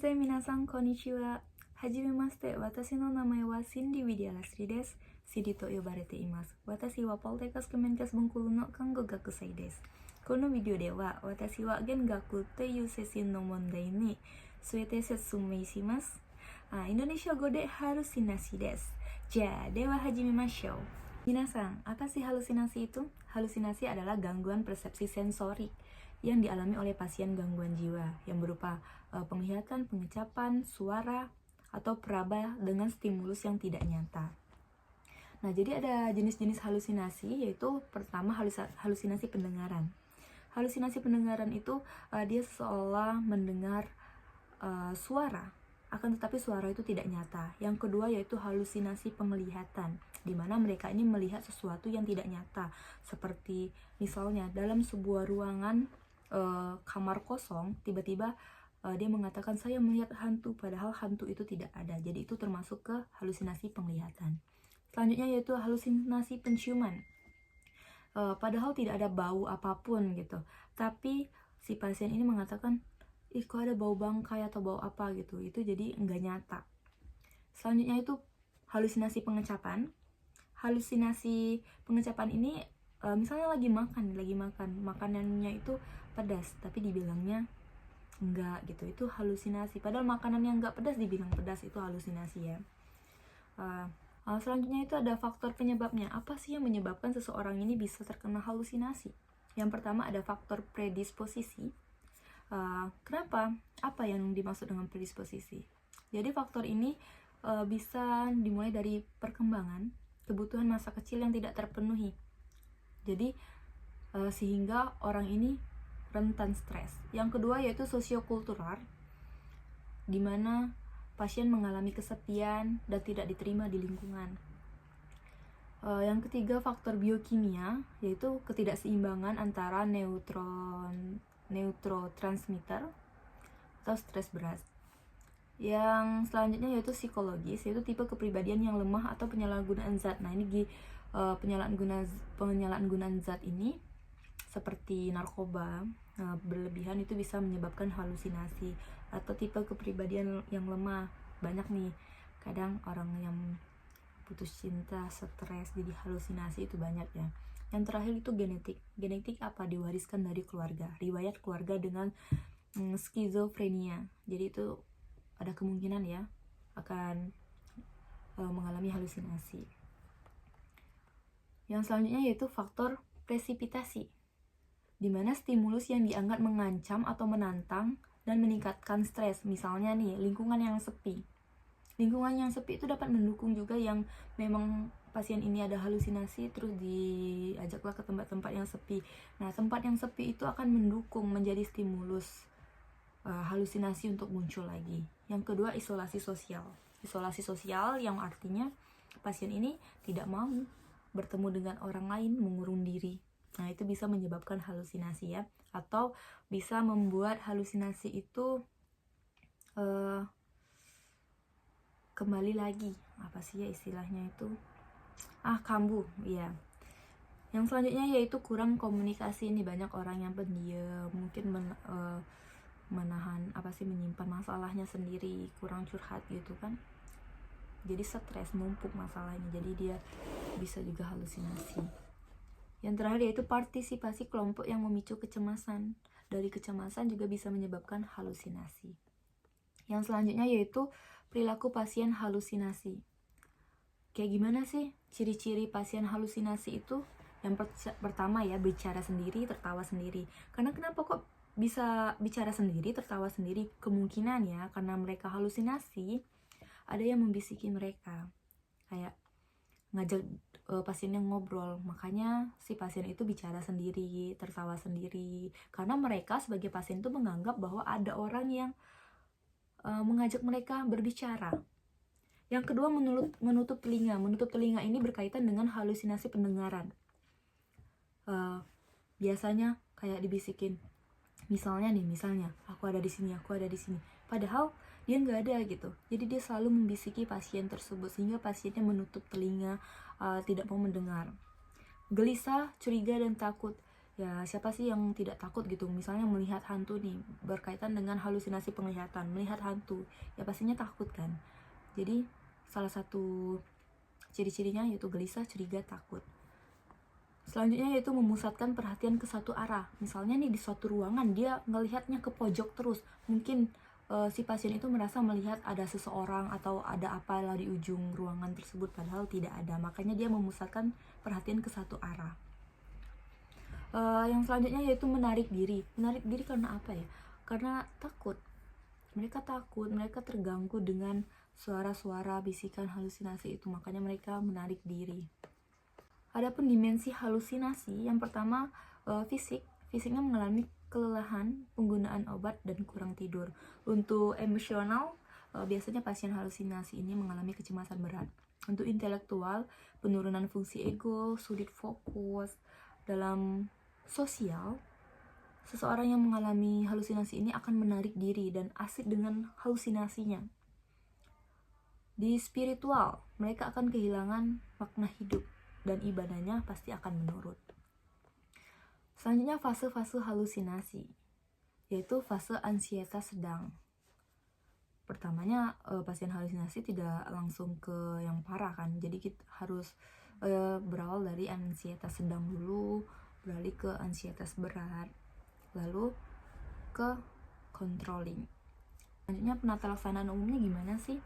Minasan konnichiwa. Hajimemashite, watashi no namae wa Cindy Widyalastri desu. Cindy to yobarete imasu. Watashi wa Poltekkes Kemenkes Bengkulu no Kango Gakusei desu. このビデオでは私は弦楽というセシンの問題について説明します。インドネシア語でハルシナシです。じゃあ、では始めましょう。皆さん, apa sih halusinasi itu? Halusinasi adalah gangguan persepsi sensorik yang dialami oleh pasien gangguan jiwa yang berupa penglihatan, pengecapan, suara, atau peraba dengan stimulus yang tidak nyata. Nah, jadi ada jenis-jenis halusinasi, yaitu pertama halusinasi pendengaran. Halusinasi pendengaran itu dia seolah mendengar suara, akan tetapi suara itu tidak nyata. Yang kedua yaitu halusinasi penglihatan, di mana mereka ini melihat sesuatu yang tidak nyata, seperti misalnya dalam sebuah ruangan kamar kosong, tiba-tiba dia mengatakan saya melihat hantu, padahal hantu itu tidak ada. Jadi itu termasuk ke halusinasi penglihatan. Selanjutnya yaitu halusinasi penciuman. Padahal tidak ada bau apapun gitu, tapi si pasien ini mengatakan, ih kok ada bau bangkai atau bau apa gitu, itu jadi enggak nyata. Selanjutnya itu halusinasi pengecapan. Halusinasi pengecapan ini misalnya lagi makan, makanannya itu pedas, tapi dibilangnya enggak gitu, itu halusinasi. Padahal makanan yang enggak pedas dibilang pedas, itu halusinasi ya. Selanjutnya itu ada faktor penyebabnya. Apa sih yang menyebabkan seseorang ini bisa terkena halusinasi? Yang pertama ada faktor predisposisi. Kenapa? Apa yang dimaksud dengan predisposisi? Jadi faktor ini bisa dimulai dari perkembangan, kebutuhan masa kecil yang tidak terpenuhi. Jadi sehingga orang ini rentan stres. Yang kedua yaitu sosiokultural, di mana pasien mengalami kesepian dan tidak diterima di lingkungan. Yang ketiga faktor biokimia, yaitu ketidakseimbangan antara neurotransmitter atau stres berat. Yang selanjutnya yaitu psikologis, yaitu tipe kepribadian yang lemah atau penyalahgunaan zat. Nah, ini penyalahgunaan zat ini seperti narkoba berlebihan itu bisa menyebabkan halusinasi. Atau tipe kepribadian yang lemah, banyak nih kadang orang yang putus cinta, stres, jadi halusinasi itu banyak ya. Yang terakhir itu genetik apa? Diwariskan dari keluarga, riwayat keluarga dengan skizofrenia, jadi itu ada kemungkinan ya akan mengalami halusinasi. Yang selanjutnya yaitu faktor presipitasi, di mana stimulus yang dianggap mengancam atau menantang dan meningkatkan stres. Misalnya nih, lingkungan yang sepi. Lingkungan yang sepi itu dapat mendukung juga yang memang pasien ini ada halusinasi, terus diajaklah ke tempat-tempat yang sepi. Nah, tempat yang sepi itu akan mendukung menjadi stimulus halusinasi untuk muncul lagi. Yang kedua, isolasi sosial. Isolasi sosial yang artinya pasien ini tidak mau bertemu dengan orang lain, mengurung diri. Nah, itu bisa menyebabkan halusinasi ya, atau bisa membuat halusinasi itu kembali lagi. Apa sih ya istilahnya itu? Kambuh, ya. Yang selanjutnya yaitu kurang komunikasi. Ini banyak orang yang pendiam, mungkin menyimpan masalahnya sendiri, kurang curhat gitu kan. Jadi stres, numpuk masalahnya, jadi dia bisa juga halusinasi. Yang terakhir yaitu partisipasi kelompok yang memicu kecemasan. Dari kecemasan juga bisa menyebabkan halusinasi. Yang selanjutnya yaitu perilaku pasien halusinasi. Kayak gimana sih ciri-ciri pasien halusinasi itu? Yang pertama ya, bicara sendiri, tertawa sendiri. Karena kenapa kok bisa bicara sendiri, tertawa sendiri? Kemungkinan ya karena mereka halusinasi, ada yang membisiki mereka, kayak ngajak pasiennya ngobrol. Makanya si pasien itu bicara sendiri, tertawa sendiri, karena mereka sebagai pasien itu menganggap bahwa ada orang yang mengajak mereka berbicara. Yang kedua, menutup telinga. Menutup telinga ini berkaitan dengan halusinasi pendengaran. Biasanya kayak dibisikin, misalnya aku ada di sini, padahal dia nggak ada gitu. Jadi dia selalu membisiki pasien tersebut sehingga pasiennya menutup telinga, tidak mau mendengar. Gelisah, curiga, dan takut. Ya, siapa sih yang tidak takut gitu? Misalnya melihat hantu nih, berkaitan dengan halusinasi penglihatan, melihat hantu, ya pastinya takut kan. Jadi, salah satu ciri-cirinya yaitu gelisah, curiga, takut. Selanjutnya yaitu memusatkan perhatian ke satu arah. Misalnya nih di suatu ruangan dia ngelihatnya ke pojok terus. Mungkin si pasien itu merasa melihat ada seseorang atau ada apalah di ujung ruangan tersebut, padahal tidak ada. Makanya dia memusatkan perhatian ke satu arah. Yang selanjutnya yaitu menarik diri. Menarik diri karena apa ya? Karena takut. Mereka takut, mereka terganggu dengan suara-suara, bisikan, halusinasi itu. Makanya mereka menarik diri. Adapun dimensi halusinasi, yang pertama fisiknya mengalami kelelahan, penggunaan obat, dan kurang tidur. Untuk emosional, biasanya pasien halusinasi ini mengalami kecemasan berat. Untuk intelektual, penurunan fungsi ego, sulit fokus. Dalam sosial, seseorang yang mengalami halusinasi ini akan menarik diri dan asik dengan halusinasinya. Di spiritual, mereka akan kehilangan makna hidup dan ibadahnya pasti akan menurun. Selanjutnya fase-fase halusinasi, yaitu fase ansietas sedang. Pertamanya pasien halusinasi tidak langsung ke yang parah kan, jadi kita harus berawal dari ansietas sedang dulu, beralih ke ansietas berat, lalu ke controlling. Selanjutnya penata laksanaan umumnya gimana sih?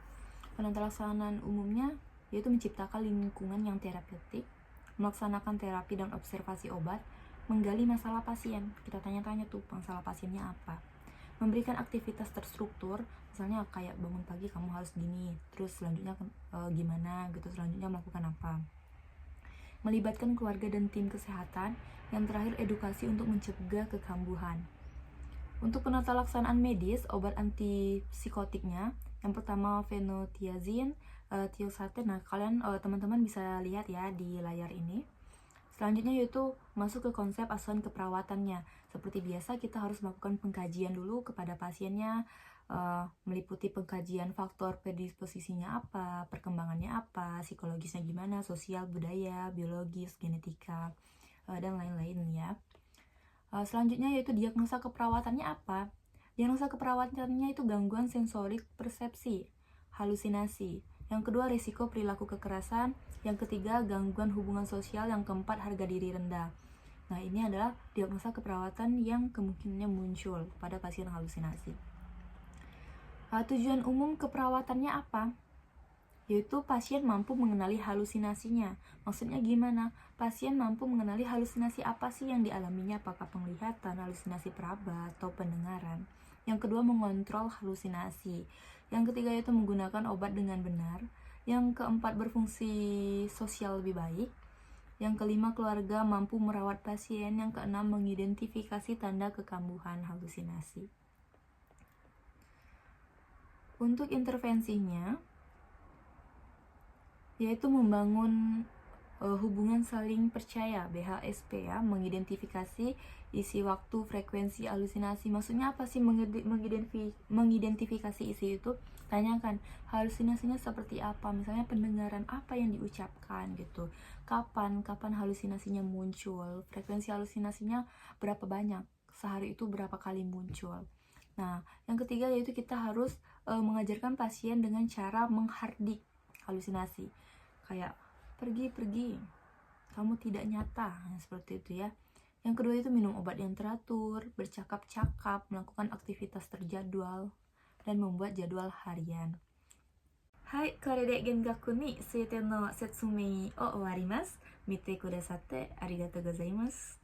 Penata laksanaan umumnya yaitu menciptakan lingkungan yang terapeutik, melaksanakan terapi dan observasi obat, menggali masalah pasien. Kita tanya-tanya tuh masalah pasiennya apa. Memberikan aktivitas terstruktur, misalnya kayak bangun pagi kamu harus gini, terus selanjutnya gimana gitu, selanjutnya melakukan apa. Melibatkan keluarga dan tim kesehatan, yang terakhir edukasi untuk mencegah kekambuhan. Untuk penata laksanaan medis, obat antipsikotiknya, yang pertama fenotiazin, tiosartan. Nah, kalian teman-teman bisa lihat ya di layar ini. Selanjutnya yaitu masuk ke konsep asuhan keperawatannya. Seperti biasa kita harus melakukan pengkajian dulu kepada pasiennya, meliputi pengkajian faktor predisposisinya apa, perkembangannya apa, psikologisnya gimana, sosial, budaya, biologis, genetika, dan lain-lain ya. Selanjutnya yaitu diagnosa keperawatannya apa? Diagnosa keperawatannya itu gangguan sensorik persepsi, halusinasi. Yang kedua risiko perilaku kekerasan. Yang ketiga gangguan hubungan sosial. Yang keempat harga diri rendah. Nah, ini adalah diagnosa keperawatan yang kemungkinannya muncul pada pasien halusinasi. Tujuan umum keperawatannya apa? Yaitu pasien mampu mengenali halusinasinya. Maksudnya gimana? Pasien mampu mengenali halusinasi apa sih yang dialaminya, apakah penglihatan, halusinasi peraba, atau pendengaran. Yang kedua, mengontrol halusinasi. Yang ketiga yaitu menggunakan obat dengan benar. Yang keempat, berfungsi sosial lebih baik. Yang kelima, keluarga mampu merawat pasien. Yang keenam, mengidentifikasi tanda kekambuhan halusinasi. Untuk intervensinya, yaitu membangun hubungan saling percaya, BHSP ya, mengidentifikasi isi waktu, frekuensi halusinasi. Maksudnya apa sih mengidentifikasi isi itu? Tanyakan halusinasinya seperti apa, misalnya pendengaran apa yang diucapkan gitu, kapan halusinasinya muncul, frekuensi halusinasinya berapa banyak, sehari itu berapa kali muncul. Nah, yang ketiga yaitu kita harus mengajarkan pasien dengan cara menghardik halusinasi, kayak pergi, kamu tidak nyata, seperti itu ya. Yang kedua itu minum obat yang teratur, bercakap-cakap, melakukan aktivitas terjadwal, dan membuat jadwal harian. Hai, これで弦楽に全ての説明を終わります。見てくださってありがとうございます。